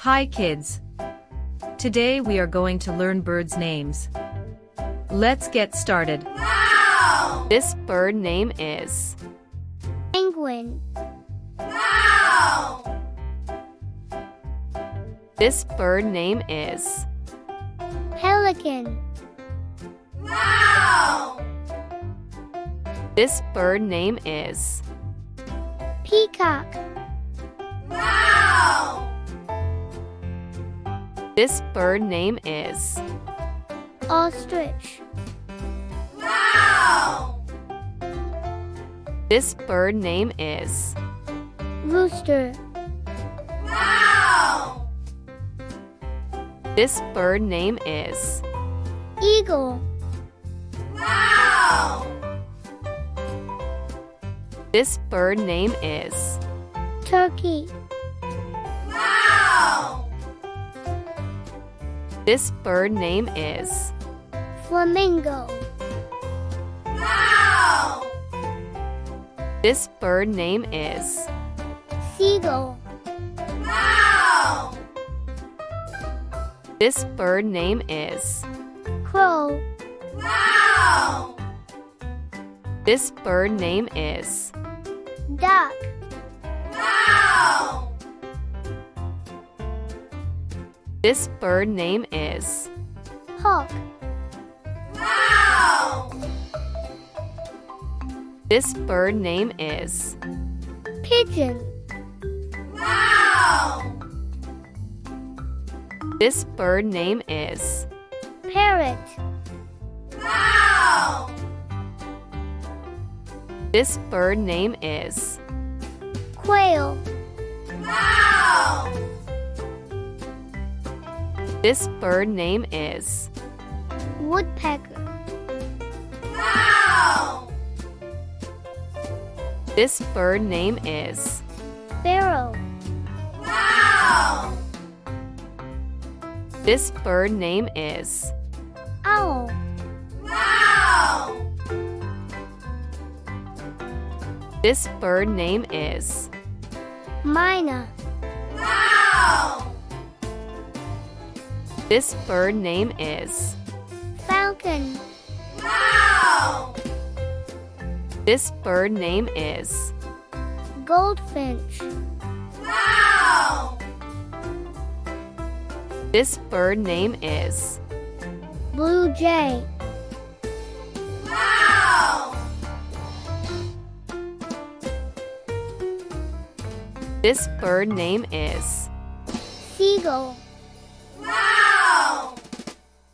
Hi kids. Today we are going to learn birds' names. Let's get started. Wow! This bird name is Penguin. Wow! This bird name is Pelican. Wow! This bird name is Peacock. Wow! This bird name is Ostrich. Wow! This bird name is Rooster. Wow! This bird name is Eagle. Wow! This bird name is Turkey. Wow! This bird name is Flamingo. Wow! This bird name is Seagull. Wow! This bird name is Crow. Wow! This bird name is Duck. Wow! This bird name is Hawk. Wow! This bird name is Pigeon. Wow! This bird name is Parrot. Wow! This bird name is Quail. Wow! This bird name is Woodpecker. Wow! This bird name is Sparrow. Wow! This bird name is Owl. Wow! This bird name is Myna. Wow! This bird name is Falcon. Wow! This bird name is Goldfinch. Wow! This bird name is Blue jay. Wow! This bird name is Seagull.